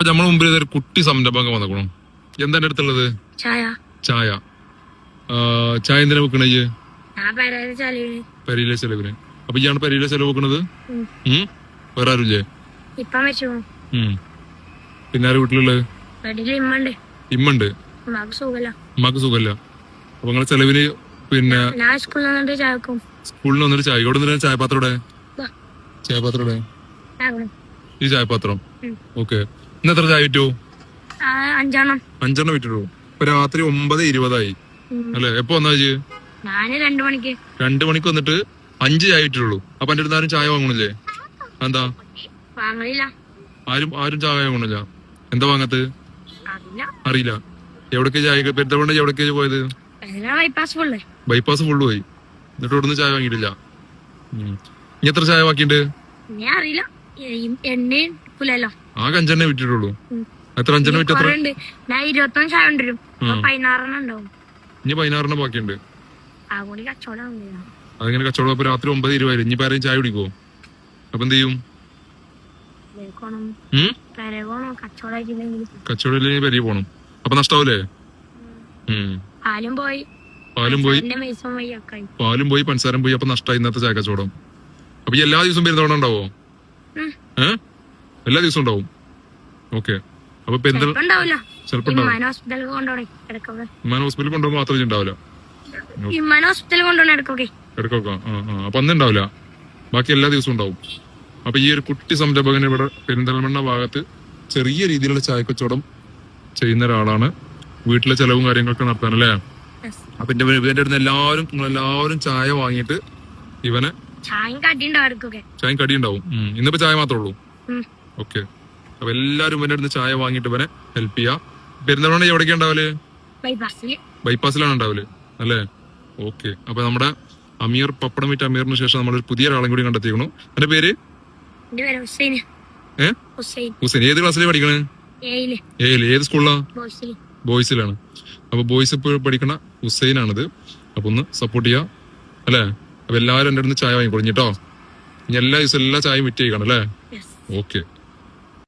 നമ്മുടെ മുമ്പിൽ ഇതൊരു കുട്ടി സംരംഭം വന്നേക്കണം. എന്താ എന്റെ അടുത്തുള്ളത്? ചായ. ചായ ചായ എന്തിനാ വെക്കണേ? പെരയിലെ ചെലവിന്. അപ്പൊ ഇയാണ് പെരയിലെ ചെലവ് വെക്കണത്? വേറെ ആരുമില്ലേ? പിന്നെ ആര് വീട്ടിലുള്ളത്? ഇമ്മുണ്ട്. ഉമ്മാക്ക് സുഖല്ല. അപ്പൊ നിങ്ങളെ ചെലവിന് പിന്നെ സ്കൂളിൽ വന്നിട്ട് ചായ ഇവിടെ നിന്ന് ചായപാത്രം ചായപാത്രം ഈ ചായപാത്രം. ഓക്കെ. ഇന്ന് എത്ര ചായ വിറ്റു? 5 വിറ്റുള്ളൂ. ഇപ്പൊ രാത്രി 9:20 അല്ലെ? എപ്പോ വന്നാ? 2 മണിക്ക് വന്നിട്ട് 5 ചായ വിറ്റുള്ളൂ. അപ്പൊ എന്റെ അടുത്ത് ആരും ചായ വാങ്ങണില്ലേ? എന്താ? ആരും ചായ വാങ്ങണില്ല. എന്താ വാങ്ങത്ത്? അറിയില്ല. എവിടേക്ക് ചായ? പെരുന്തൽമണ്ണ എവിടേക്ക് പോയത്? ബൈപ്പാസ് ഫുള്ള് പോയി. എന്നിട്ട് ഇവിടുന്ന് ചായ വാങ്ങിയിട്ടില്ല. ഇനി എത്ര ചായ ബാക്കിണ്ട്? ആകെ 5 വിറ്റിട്ടുള്ളൂ. എത്ര? 5 വിറ്റ് എത്ര? ഇനി 16 ബാക്കിയുണ്ട്. അതിങ്ങനെ കച്ചവടം. അപ്പൊ രാത്രി 9:20. ഇനി ആരെയും ചായ കുടിക്കുവോ? അപ്പൊ എന്ത് ചെയ്യും? കച്ചവടം ഇല്ലെങ്കിൽ പെരിയ പോണം. അപ്പൊ നഷ്ടാവൂലേ? പാലും പോയി പഞ്ചസാരം പോയി. അപ്പൊ നഷ്ടമായി ഇന്നത്തെ ചായ കച്ചവടം. അപ്പൊ എല്ലാ ദിവസവും പെരുന്തവണ ഉണ്ടാവോ? എല്ലാ ദിവസവും ഉണ്ടാവും. ഓക്കെ. അപ്പൊ ചിലപ്പോ വിമാന ഹോസ്പിറ്റലിൽ കൊണ്ടുപോകുമ്പോ മാത്രമേ ഉണ്ടാവില്ല. ഇടക്കൊക്കെ. അപ്പൊ അന്ന് ഉണ്ടാവില്ല. ബാക്കി എല്ലാ ദിവസവും ഉണ്ടാവും. അപ്പൊ ഈ ഒരു കുട്ടി സംരംഭകൻ ഇവിടെ പെരിന്തൽമണ്ണ ഭാഗത്ത് ചെറിയ രീതിയിലുള്ള ചായക്കച്ചവടം ചെയ്യുന്ന ഒരാളാണ്. വീട്ടിലെ ചെലവും കാര്യങ്ങളൊക്കെ നടത്താൻ അല്ലേ? അപ്പൊ ഇവന്റെ അടുത്ത് എല്ലാവരും ചായ വാങ്ങിയിട്ട് ഇവനെ ചായയും കടി ഉണ്ടാവും. ഇന്നിപ്പോ ചായ മാത്രമേ ഉള്ളൂ. ഓക്കെ. അപ്പൊ എല്ലാരും ഇവന്റെ അടുത്ത് ചായ വാങ്ങിയിട്ട് ഇവനെ ഹെൽപ്പ് ചെയ്യാ. പെരുന്തൽമണ്ണ എവിടേക്കാ ഉണ്ടാവല്? ബൈപ്പാസിലാണ് ഉണ്ടാവല് അല്ലേ? ഓക്കെ. അപ്പൊ നമ്മുടെ അമീർ, പപ്പടം വിറ്റ അമീറിന് ശേഷം നമ്മളൊരു പുതിയ ഒരാളും കൂടി കണ്ടെത്തിയിരുന്നു. എന്റെ പേര് ഹുസൈൻ. ഏത് ക്ലാസ്സിലാണ് പഠിക്കണേ? ഏത് സ്കൂളിലാ? ബോയ്സിലാണ്. അപ്പൊ ബോയ്സ് ഇപ്പോൾ പഠിക്കണ ഹുസൈനാണിത്. അപ്പൊ ഒന്ന് സപ്പോർട്ട് ചെയ്യാ അല്ലേ? അപ്പൊ എല്ലാവരും എന്റെ അടുത്ത് ചായ വാങ്ങിക്കൊടുഞ്ഞിട്ടോ. ഇനി എല്ലാ ദിവസവും എല്ലാ ചായയും വിറ്റ് ചെയ്യണം അല്ലേ? ഓക്കെ.